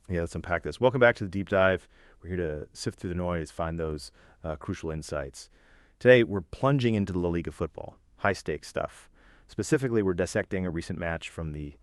Yeah, let's unpack this. Welcome back to the deep dive. We're here to sift through the noise, find those crucial insights. Today, we're plunging into the La Liga football, high stakes stuff. Specifically, we're dissecting a recent match from the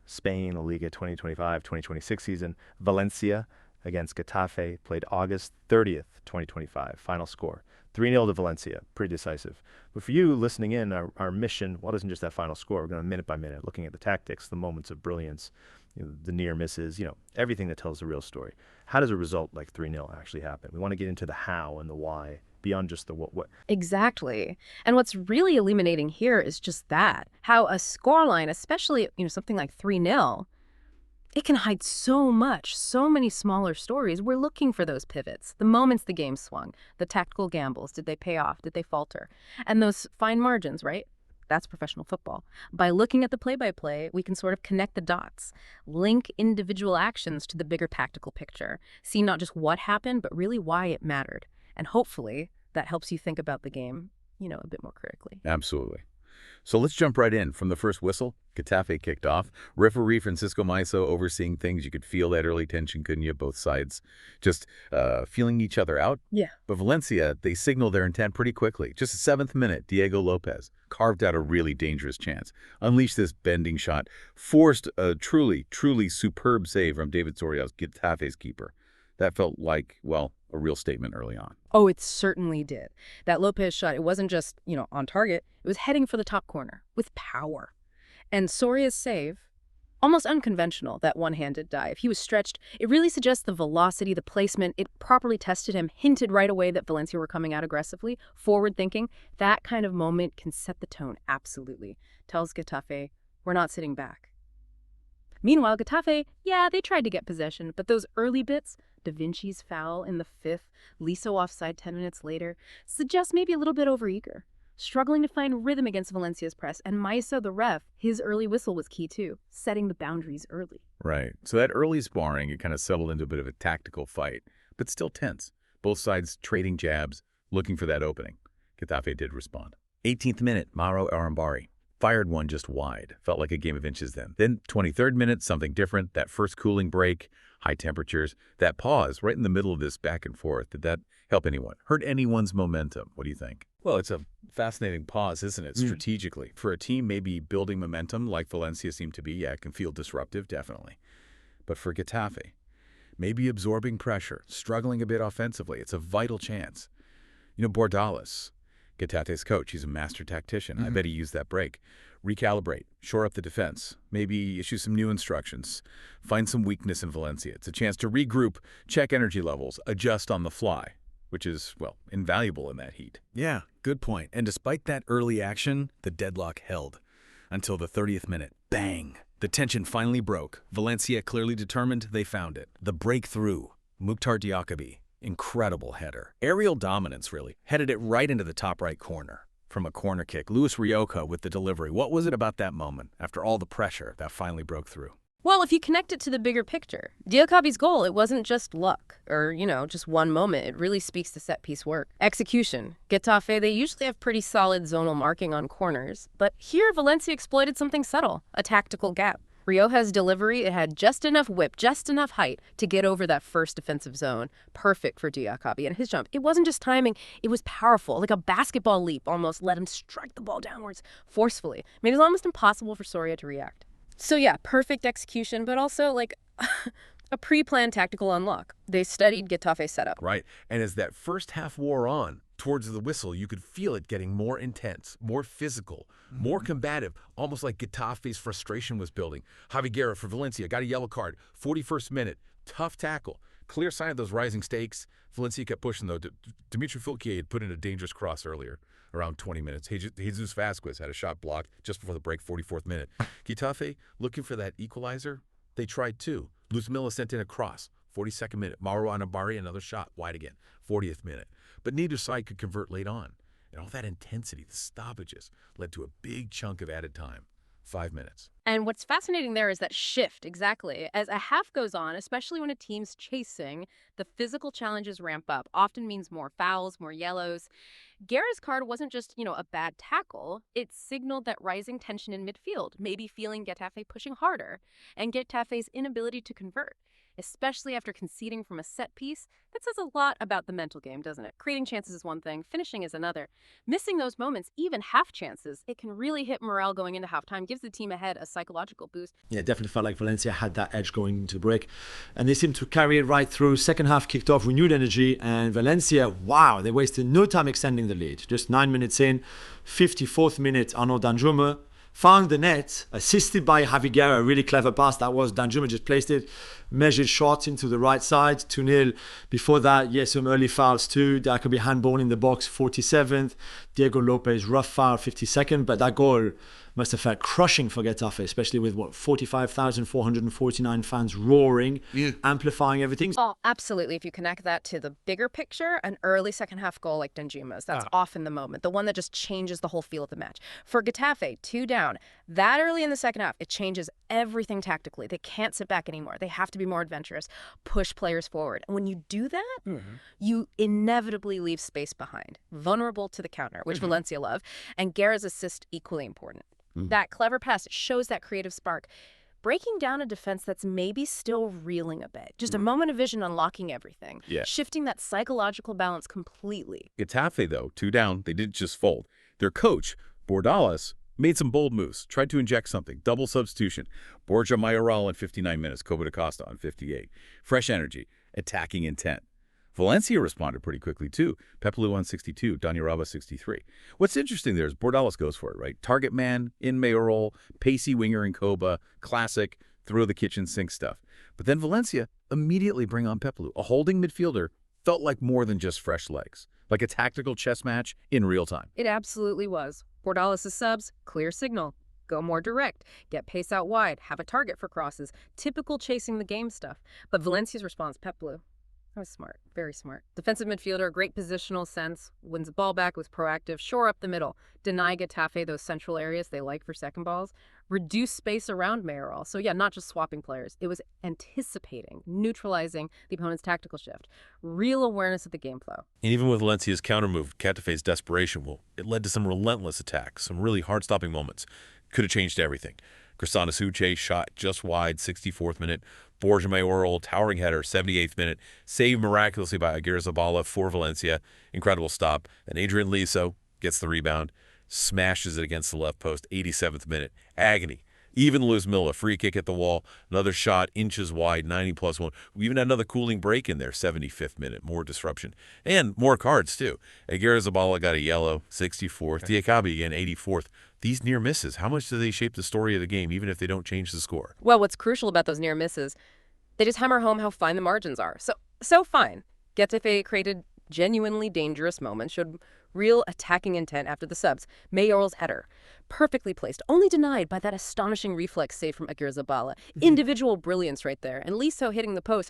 Spain La Liga 2025-2026 season. Valencia against Getafe played August 30th, 2025. Final score 3-0 to Valencia. Pretty decisive. But for you listening in, our mission, well, isn't just that final score. We're going minute by minute, looking at the tactics, the moments of brilliance, the near misses, everything that tells the real story. How does a result like 3-0 actually happen? We want to get into the how and the why beyond just the what. Exactly. And what's really illuminating here is just that, how a scoreline, especially, something like 3-0, it can hide so much, so many smaller stories. We're looking for those pivots, the moments the game swung, the tactical gambles. Did they pay off? Did they falter? And those fine margins, right? That's professional football. By looking at the play-by-play, we can sort of connect the dots, link individual actions to the bigger tactical picture, see not just what happened, but really why it mattered. And hopefully that helps you think about the game, a bit more critically. Absolutely. So let's jump right in. From the first whistle, Getafe kicked off. Referee Francisco Maiso overseeing things. You could feel that early tension, couldn't you? Both sides just feeling each other out. Yeah. But Valencia, they signaled their intent pretty quickly. Just the 7th minute, Diego Lopez carved out a really dangerous chance. Unleashed this bending shot. Forced a truly, truly superb save from David Soria's Getafe's keeper. That felt like, well, a real statement early on. Oh, it certainly did. That Lopez shot, it wasn't just, on target. It was heading for the top corner with power. And Soria's save, almost unconventional, that one-handed dive. He was stretched. It really suggests the velocity, the placement. It properly tested him, hinted right away that Valencia were coming out aggressively, forward-thinking. That kind of moment can set the tone, absolutely. Tells Getafe, we're not sitting back. Meanwhile, Getafe, yeah, they tried to get possession, but those early bits, Da Vinci's foul in the 5th, Liso offside 10 minutes later, suggest maybe a little bit overeager. Struggling to find rhythm against Valencia's press, and Maiso, the ref, his early whistle was key too, setting the boundaries early. Right. So that early sparring, it kind of settled into a bit of a tactical fight, but still tense. Both sides trading jabs, looking for that opening. Getafe did respond. 18th minute, Mauro Arambari. Fired one just wide. Felt like a game of inches then. Then 23rd minute, something different. That first cooling break, high temperatures. That pause right in the middle of this back and forth. Did that help anyone? Hurt anyone's momentum? What do you think? Well, it's a fascinating pause, isn't it, strategically? For a team maybe building momentum like Valencia seemed to be, yeah, it can feel disruptive, definitely. But for Getafe, maybe absorbing pressure, struggling a bit offensively, it's a vital chance. Bordalás, Getafe's coach, he's a master tactician. I bet he used that break. Recalibrate, shore up the defense, maybe issue some new instructions, find some weakness in Valencia. It's a chance to regroup, check energy levels, adjust on the fly, which is, well, invaluable in that heat. Yeah, good point. And despite that early action, the deadlock held. Until the 30th minute, bang! The tension finally broke. Valencia clearly determined they found it. The breakthrough. Mukhtar Diakabi. Incredible header. Aerial dominance, really. Headed it right into the top right corner. From a corner kick, Luis Rioja with the delivery. What was it about that moment, after all the pressure, that finally broke through? Well, if you connect it to the bigger picture, Diakabi's goal, it wasn't just luck or, just one moment. It really speaks to set-piece work. Execution. Getafe, they usually have pretty solid zonal marking on corners, but here Valencia exploited something subtle, a tactical gap. Rioja's delivery, it had just enough whip, just enough height to get over that first defensive zone. Perfect for Diakabi. And his jump, it wasn't just timing, it was powerful, like a basketball leap almost. Let him strike the ball downwards forcefully. Made it almost impossible for Soria to react. So yeah, perfect execution, but also like a pre-planned tactical unlock. They studied Getafe's setup. Right, and as that first half wore on, towards the whistle, you could feel it getting more intense, more physical, more combative, almost like Getafe's frustration was building. Javi Guerra for Valencia got a yellow card, 41st minute, tough tackle. Clear sign of those rising stakes. Valencia kept pushing, though. Dimitri Fulquier had put in a dangerous cross earlier, around 20 minutes. Jesus Vasquez had a shot blocked just before the break, 44th minute. Getafe, looking for that equalizer, they tried too. Luz Milla sent in a cross, 42nd minute. Mauro Anabari, another shot, wide again, 40th minute. But neither side could convert late on. And all that intensity, the stoppages, led to a big chunk of added time. 5 minutes. And what's fascinating there is that shift, exactly. As a half goes on, especially when a team's chasing, the physical challenges ramp up. Often means more fouls, more yellows. Guerra's card wasn't just, a bad tackle. It signaled that rising tension in midfield, maybe feeling Getafe pushing harder, and Getafe's inability to convert, especially after conceding from a set piece. That says a lot about the mental game, doesn't it? Creating chances is one thing, finishing is another. Missing those moments, even half chances, it can really hit morale going into halftime, gives the team ahead a psychological boost. Yeah, it definitely felt like Valencia had that edge going into the break. And they seemed to carry it right through. Second half kicked off, renewed energy. And Valencia, wow, they wasted no time extending the lead. Just 9 minutes in, 54th minute, Arnaud Danjuma found the net, assisted by Javi Guerra, a really clever pass that was. Danjuma just placed it, measured shot into the right side, 2-0. Before that, yes, some early fouls too. That could be handball in the box, 47th. Diego Lopez, rough foul, 52nd. But that goal must have felt crushing for Getafe, especially with 45,449 fans roaring, amplifying everything. Oh, absolutely. If you connect that to the bigger picture, an early second half goal like Danjuma's, that's often the moment, the one that just changes the whole feel of the match. For Getafe, 2 down, that early in the second half, it changes everything tactically. They can't sit back anymore. They have to be more adventurous, push players forward. And when you do that, you inevitably leave space behind, vulnerable to the counter, which Valencia love, and Guerra's assist equally important. That clever pass, it shows that creative spark, breaking down a defense that's maybe still reeling a bit. Just a moment of vision unlocking everything, shifting that psychological balance completely. Getafe, though, 2 down, they didn't just fold. Their coach, Bordalas, made some bold moves, tried to inject something, double substitution. Borja Mayoral in 59 minutes, Cobo da Costa on 58. Fresh energy, attacking intent. Valencia responded pretty quickly, too. Pepelu on 62, Danyaraba 63. What's interesting there is Bordalas goes for it, right? Target man, in Mayoral, pacey winger in Coba, classic, throw the kitchen sink stuff. But then Valencia immediately bring on Pepelu. A holding midfielder felt like more than just fresh legs, like a tactical chess match in real time. It absolutely was. Bordalas' subs, clear signal. Go more direct, get pace out wide, have a target for crosses, typical chasing the game stuff. But Valencia's response, Pepelu, that was smart, very smart. Defensive midfielder, great positional sense, wins the ball back, was proactive, shore up the middle, deny Getafe those central areas they like for second balls, reduce space around Mayoral. So yeah, not just swapping players. It was anticipating, neutralizing the opponent's tactical shift, real awareness of the game flow. And even with Valencia's counter move, Getafe's desperation, it led to some relentless attacks, some really hard-stopping moments. Could have changed everything. Cristiano Suche shot just wide, 64th minute. Borja Mayoral, towering header, 78th minute. Saved miraculously by Aguirre Zabala for Valencia. Incredible stop. Then Adrian Liso gets the rebound, smashes it against the left post, 87th minute. Agony. Even Luis Milla, free kick at the wall. Another shot, inches wide, 90+1. We even had another cooling break in there, 75th minute. More disruption. And more cards, too. Aguirre Zabala got a yellow, 64th. Diakabi again, 84th. These near misses, how much do they shape the story of the game, even if they don't change the score? Well, what's crucial about those near misses, they just hammer home how fine the margins are. So fine. Getafe created genuinely dangerous moments, showed real attacking intent after the subs. Mayoral's header, perfectly placed, only denied by that astonishing reflex save from Aguirre Zabala. Individual brilliance right there. And Liso hitting the post,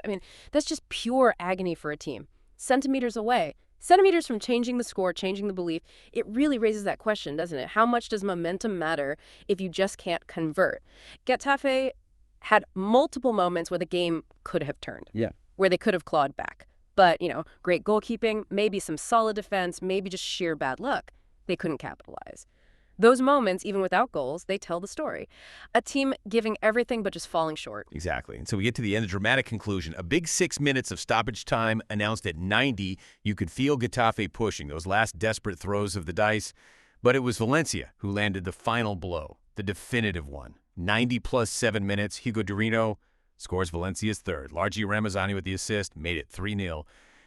that's just pure agony for a team. Centimeters away. Centimeters from changing the score, changing the belief. It really raises that question, doesn't it? How much does momentum matter if you just can't convert? Getafe had multiple moments where the game could have turned. Yeah. Where they could have clawed back. But, great goalkeeping, maybe some solid defense, maybe just sheer bad luck. They couldn't capitalize. Those moments, even without goals, they tell the story. A team giving everything but just falling short. Exactly. And so we get to the end, the dramatic conclusion. A big 6 minutes of stoppage time announced at 90. You could feel Getafe pushing, those last desperate throws of the dice. But it was Valencia who landed the final blow, the definitive one. 90+7 minutes, Hugo Dorino scores Valencia's third. Largi Ramazani with the assist, made it 3-0.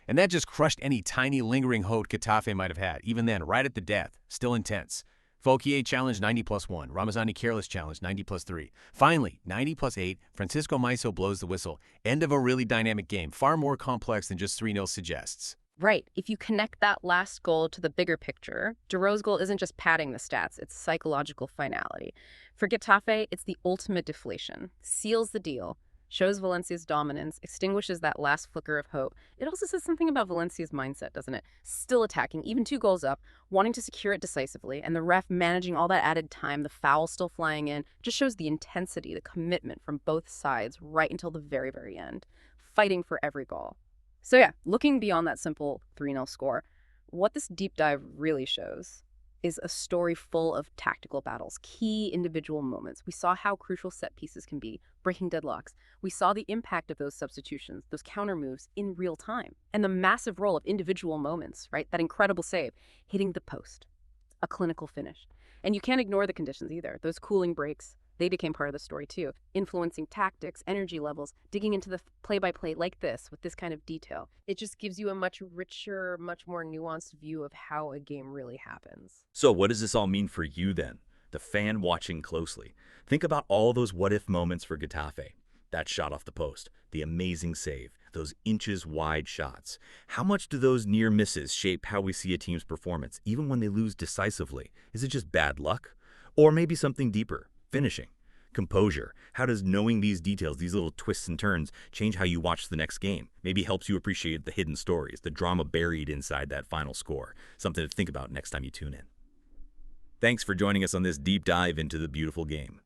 And that just crushed any tiny lingering hope Getafe might have had. Even then, right at the death, still intense. Fouquier challenge 90+1. Ramazani careless challenge 90+3. Finally, 90+8. Francisco Maiso blows the whistle. End of a really dynamic game, far more complex than just 3-0 suggests. Right. If you connect that last goal to the bigger picture, Duro's goal isn't just padding the stats, it's psychological finality. For Getafe, it's the ultimate deflation. Seals the deal. shows Valencia's dominance, extinguishes that last flicker of hope. It also says something about Valencia's mindset, doesn't it? Still attacking, even 2 goals up, wanting to secure it decisively, and the ref managing all that added time, the foul still flying in, just shows the intensity, the commitment from both sides right until the very, very end, fighting for every goal. So yeah, looking beyond that simple 3-0 score, what this deep dive really shows is a story full of tactical battles, key individual moments. We saw how crucial set pieces can be, breaking deadlocks. We saw the impact of those substitutions, those counter moves in real time, and the massive role of individual moments, right? That incredible save, hitting the post, a clinical finish. And you can't ignore the conditions either. Those cooling breaks, they became part of the story too, influencing tactics, energy levels, digging into the play-by-play like this, with this kind of detail. It just gives you a much richer, much more nuanced view of how a game really happens. So what does this all mean for you then, the fan watching closely? Think about all those what-if moments for Getafe. That shot off the post, the amazing save, those inches-wide shots. How much do those near misses shape how we see a team's performance, even when they lose decisively? Is it just bad luck? Or maybe something deeper? Finishing, composure. How does knowing these details, these little twists and turns, change how you watch the next game? Maybe helps you appreciate the hidden stories, the drama buried inside that final score. Something to think about next time you tune in. Thanks for joining us on this deep dive into the beautiful game.